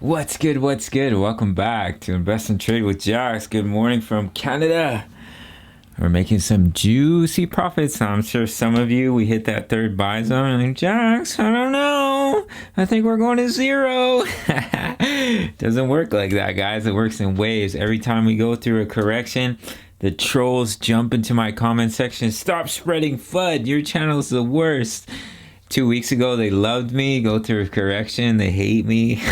What's good? What's good? Welcome back to Invest and Trade with Jax. Good morning from Canada. We're making some juicy profits. I'm sure some of you, we hit that third buy zone. Like, Jax, I don't know. I think we're going to zero. Doesn't work like that, guys. It works in waves. Every time we go through a correction, the trolls jump into my comment section. Stop spreading FUD. Your channel's the worst. 2 weeks ago, they loved me. Go through a correction. They hate me.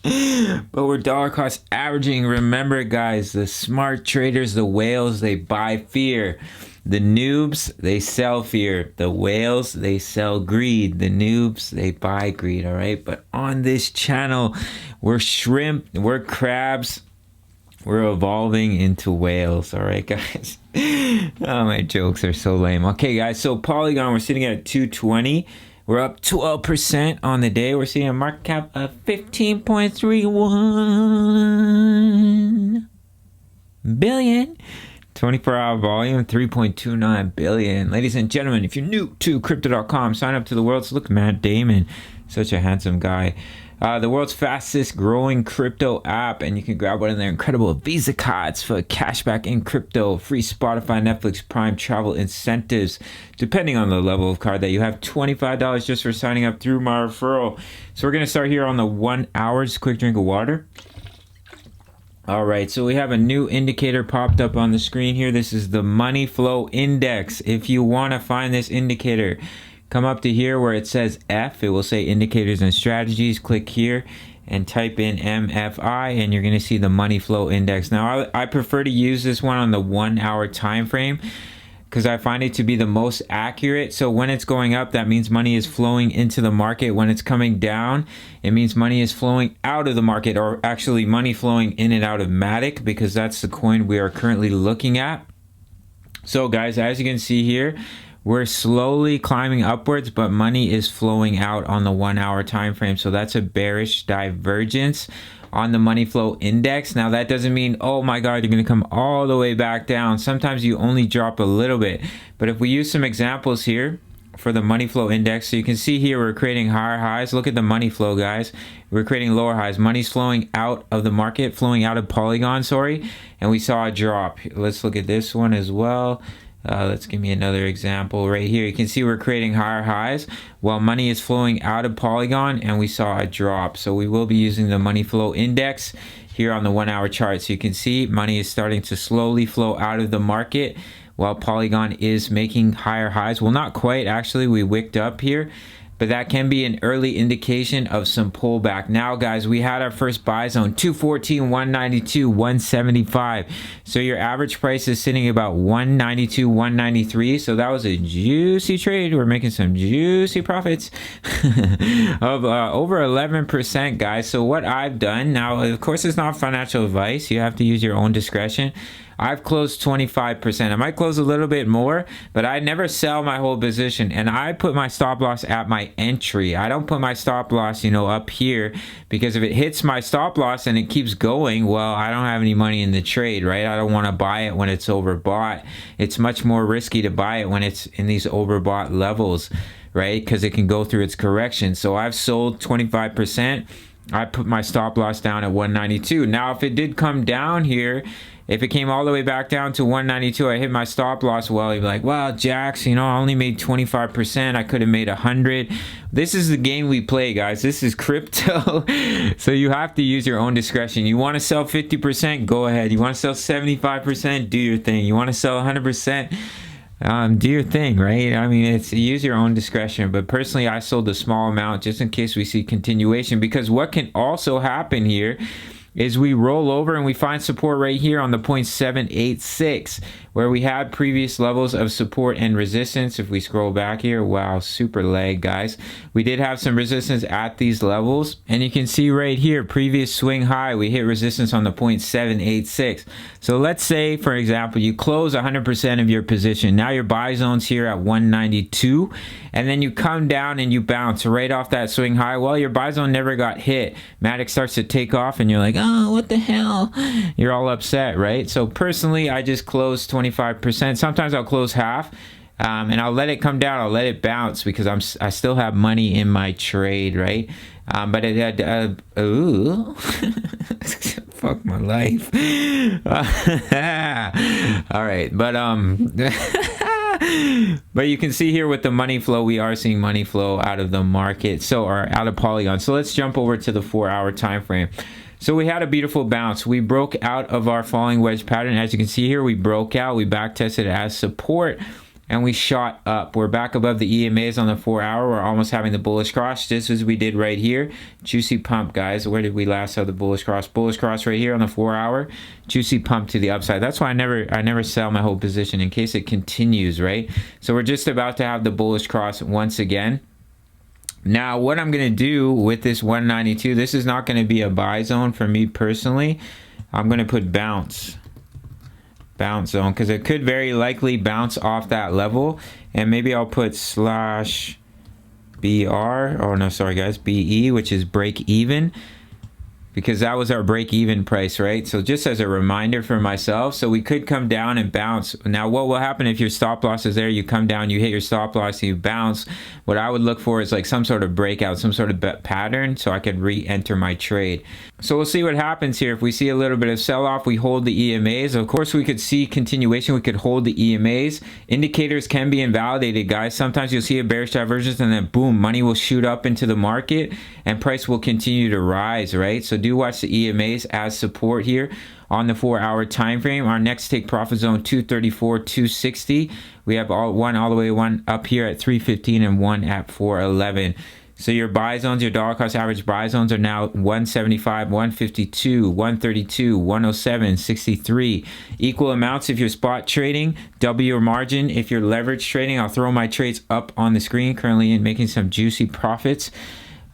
But we're dollar cost averaging. Remember, guys, the smart traders, the whales, they buy fear. The noobs, they sell fear. The whales, they sell greed. The noobs, they buy greed, all right? But on this channel, we're shrimp, we're crabs. We're evolving into whales, all right, guys? Oh, my jokes are so lame. Okay, guys, so Polygon, we're sitting at 220. We're up 12% on the day. We're seeing a market cap of 15.31 billion. 24-hour volume, 3.29 billion. Ladies and gentlemen, if you're new to crypto.com, sign up to the world's look, Matt Damon. Such a handsome guy. The world's fastest growing crypto app, and you can grab one of their incredible Visa cards for cashback in crypto, free Spotify, Netflix, Prime travel incentives, depending on the level of card that you have. $25 just for signing up through my referral. So we're going to start here on the 1 hour. Just a quick drink of water. All right, so we have a new indicator popped up on the screen here. This is the money flow index. If you want to find this indicator, come up to here where it says F. It will say indicators and strategies. Click here and type in MFI, and you're going to see the money flow index. Now, I prefer to use this one on the 1 hour time frame because I find it to be the most accurate. So when it's going up, that means money is flowing into the market. When it's coming down, it means money is flowing out of the market, or actually money flowing in and out of Matic, because that's the coin we are currently looking at. So guys, as you can see here, we're slowly climbing upwards, but money is flowing out on the 1 hour time frame. So that's a bearish divergence on the money flow index. Now that doesn't mean, oh my God, you're going to come all the way back down. Sometimes you only drop a little bit. But if we use some examples here for the money flow index, so you can see here we're creating higher highs. Look at the money flow, guys. We're creating lower highs. Money's flowing out of the market, flowing out of Polygon, and we saw a drop. Let's look at this one as well. Let's give me another example right here. You can see we're creating higher highs while money is flowing out of Polygon, and we saw a drop. So we will be using the money flow index here on the 1 hour chart. So you can see money is starting to slowly flow out of the market while Polygon is making higher highs. Well, not quite. Actually, we wicked up here, but that can be an early indication of some pullback. Now, guys, we had our first buy zone, 214, 192, 175. So your average price is sitting about 192, 193. So that was a juicy trade. We're making some juicy profits of over 11%, guys. So what I've done now, of course, it's not financial advice. You have to use your own discretion. I've closed 25%. I might close a little bit more, but I never sell my whole position. And I put my stop loss at my entry. I don't put my stop loss, up here, because if it hits my stop loss and it keeps going, well, I don't have any money in the trade, right? I don't want to buy it when it's overbought. It's much more risky to buy it when it's in these overbought levels, right? Because it can go through its correction. So I've sold 25%. I put my stop loss down at 192. Now, if it did come down here, if it came all the way back down to 192, I hit my stop loss. Well, you'd be like, well, Jax, I only made 25%. I could have made 100. This is the game we play, guys. This is crypto. So you have to use your own discretion. You want to sell 50%? Go ahead. You want to sell 75%? Do your thing. You want to sell 100%? Do your thing, right? I mean, it's use your own discretion. But personally, I sold a small amount just in case we see continuation, because what can also happen here is we roll over and we find support right here on the 0.786, where we had previous levels of support and resistance. If we scroll back here, wow, super lag, guys. We did have some resistance at these levels, and you can see right here, previous swing high, we hit resistance on the 0.786. So let's say, for example, you close 100% of your position. Now your buy zone's here at 192, and then you come down and you bounce right off that swing high. Well, your buy zone never got hit. Matic starts to take off, and you're like, oh, what the hell? You're all upset, right? So personally, I just closed 25%. Sometimes I'll close half. and I'll let it come down. I'll let it bounce because I still have money in my trade, right? But it had ooh. Fuck my life. All right, but but you can see here with the money flow, we are seeing money flow out of the market, or out of Polygon. So let's jump over to the 4-hour time frame. So we had a beautiful bounce. We broke out of our falling wedge pattern. As you can see here, we broke out, we back tested as support, and we shot up. We're back above the EMAs on the 4-hour. We're almost having the bullish cross, just as we did right here. Juicy pump, guys. Where did we last have the bullish cross? Bullish cross right here on the 4-hour. Juicy pump to the upside. That's why I never sell my whole position in case it continues, right? So we're just about to have the bullish cross once again. Now, what I'm going to do with this 192, this is not going to be a buy zone for me personally. I'm going to put bounce zone because it could very likely bounce off that level, and maybe I'll put slash BR, oh no, sorry guys, BE, which is break even, because that was our break even price, right? So just as a reminder for myself, so we could come down and bounce. Now what will happen if your stop loss is there, you come down, you hit your stop loss, you bounce, what I would look for is like some sort of breakout, some sort of pattern, so I could re-enter my trade. So we'll see what happens here. If we see a little bit of sell-off, we hold the EMAs. Of course, we could see continuation. We could hold the EMAs. Indicators can be invalidated, guys. Sometimes you'll see a bearish divergence and then boom, money will shoot up into the market and price will continue to rise, right? So do watch the EMAs as support here on the 4-hour time frame. Our next take profit zone 234, 260. We have one all the way up here at 315 and one at 411. So your buy zones, your dollar cost average buy zones are now 175, 152, 132, 107, 63. Equal amounts if you're spot trading, double your margin. If you're leverage trading, I'll throw my trades up on the screen currently and making some juicy profits.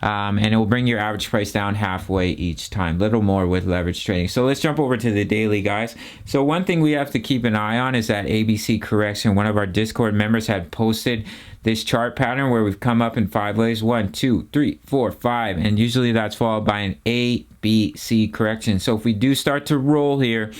And it will bring your average price down halfway each time, little more with leverage trading. So let's jump over to the daily, guys. So one thing we have to keep an eye on is that ABC correction. One of our Discord members had posted this chart pattern where we've come up in 5 waves, 1, 2, 3, 4, 5, and usually that's followed by an ABC correction. So if we do start to roll here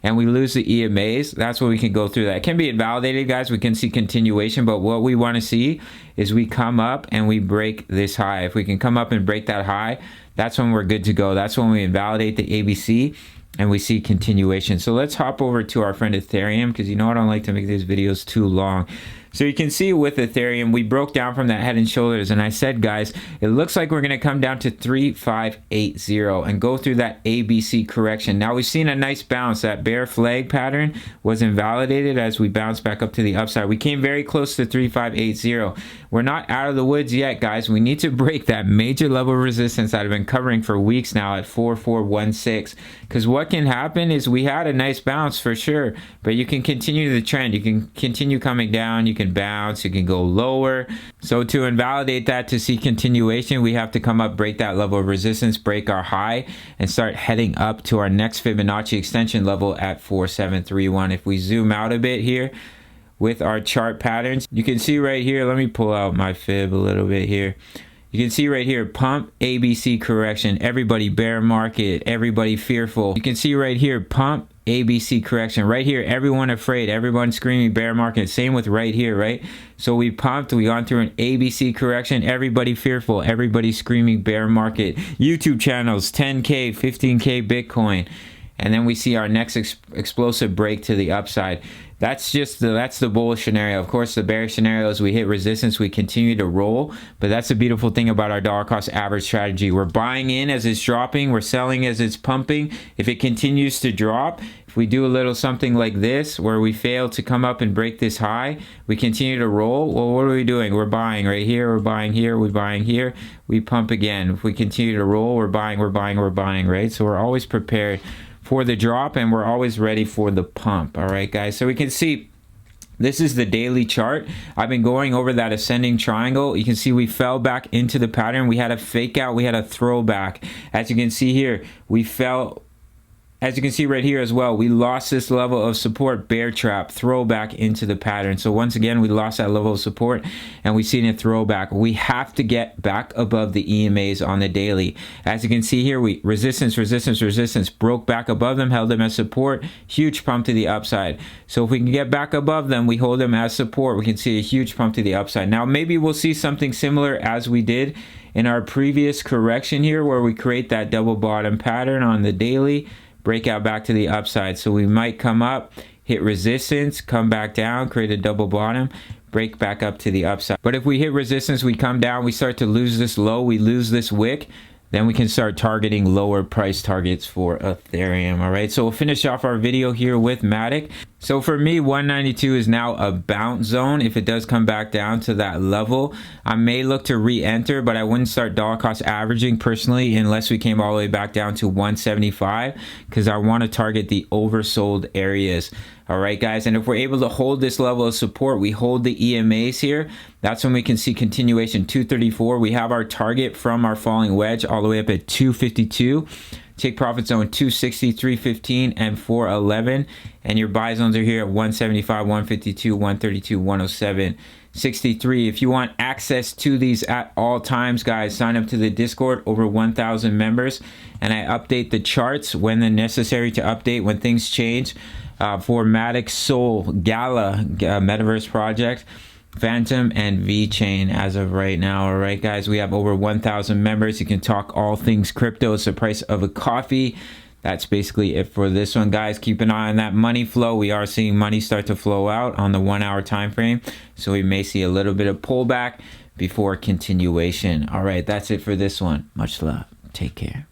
and we lose the EMAs, that's where we can go through that. It can be invalidated, guys. We can see continuation, but what we want to see is we come up and we break this high. If we can come up and break that high, that's when we're good to go. That's when we invalidate the ABC and we see continuation. So let's hop over to our friend Ethereum, because you know I don't like to make these videos too long. So you can see with Ethereum, we broke down from that head and shoulders. And I said, guys, it looks like we're going to come down to 3580 and go through that ABC correction. Now we've seen a nice bounce. That bear flag pattern was invalidated as we bounced back up to the upside. We came very close to 3580. We're not out of the woods yet, guys. We need to break that major level of resistance that I've been covering for weeks now at 4416. Because what can happen is we had a nice bounce for sure, but you can continue the trend. You can continue coming down. You can bounce, you can go lower. So to invalidate that, to see continuation, we have to come up, break that level of resistance, break our high, and start heading up to our next Fibonacci extension level at 4731. If we zoom out a bit here with our chart patterns, you can see right here, let me pull out my fib a little bit here. You can see right here, pump, ABC correction, everybody bear market, everybody fearful. You can see right here, pump, ABC correction. Right here, everyone afraid, everyone screaming bear market. Same with right here, right? So we pumped, we gone through an ABC correction, everybody fearful, everybody screaming bear market. YouTube channels, 10K, 15K Bitcoin. And then we see our next explosive break to the upside. That's the bullish scenario. Of course, the bearish scenario is we hit resistance, we continue to roll. But that's the beautiful thing about our dollar cost average strategy. We're buying in as it's dropping, we're selling as it's pumping. If it continues to drop, if we do a little something like this, where we fail to come up and break this high, we continue to roll. Well, what are we doing? We're buying right here, we're buying here, we're buying here, we pump again. If we continue to roll, we're buying, right? So we're always prepared for the drop and we're always ready for the pump. All right, guys, so we can see this is the daily chart. I've been going over that ascending triangle. You can see we fell back into the pattern. We had a fake out, we had a throwback. As you can see here, we fell As you can see right here as well, we lost this level of support, bear trap, throw back into the pattern. So once again, we lost that level of support and we've seen a throwback. We have to get back above the EMAs on the daily. As you can see here, we resistance, broke back above them, held them as support, huge pump to the upside. So if we can get back above them, we hold them as support, we can see a huge pump to the upside. Now, maybe we'll see something similar as we did in our previous correction here, where we create that double bottom pattern on the daily, breakout back to the upside. So we might come up, hit resistance, come back down, create a double bottom, break back up to the upside. But if we hit resistance, we come down, we start to lose this low, we lose this wick, then we can start targeting lower price targets for Ethereum. All right, so we'll finish off our video here with Matic. So for me, 192 is now a bounce zone. If it does come back down to that level, I may look to re-enter, but I wouldn't start dollar cost averaging personally unless we came all the way back down to 175, because I want to target the oversold areas. All right, guys, and if we're able to hold this level of support, we hold the EMAs here, that's when we can see continuation. 234, we have our target from our falling wedge all the way up at 252. Take profit zone 260, 315, and 411. And your buy zones are here at 175, 152, 132, 107, 63. If you want access to these at all times, guys, sign up to the Discord, over 1,000 members. And I update the charts when they're necessary to update, when things change. For Matic, Sol, Gala, Metaverse Project, Phantom, and VeChain as of right now. All right, guys, we have over 1,000 members. You can talk all things crypto. It's the price of a coffee. That's basically it for this one, guys. Keep an eye on that money flow. We are seeing money start to flow out on the 1 hour time frame, so we may see a little bit of pullback before continuation. All right, that's it for this one. Much love. Take care.